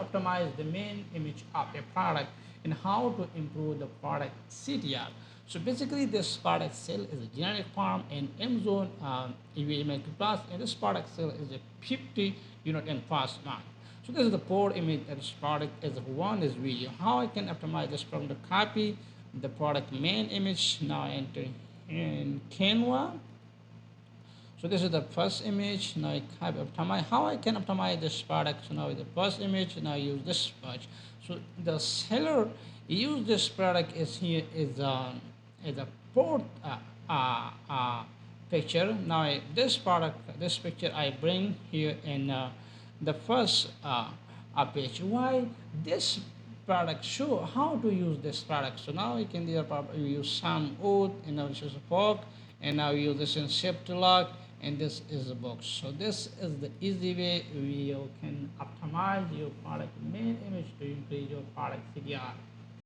optimize the main image of a product and how to improve the product CTR. So basically, this product cell is a generic form in Amazon UVMQ Plus, and this product cell is a 50 unit in fast month. So this is the four image that this product is one is video. How I can optimize this from the copy the product main image. Now I enter in Canva. So this is the first image. Now I have optimize how I can optimize this product. So now the first image. Now I use this much. So the seller use this product is here is a port picture. Now this product this picture I bring here in the first page. Why this product show how to use this product. So now you can you use some wood and now this is a fork and now you use this in shape to lock and this is a box. So this is the easy way you can optimize your product main image to increase your product CTR.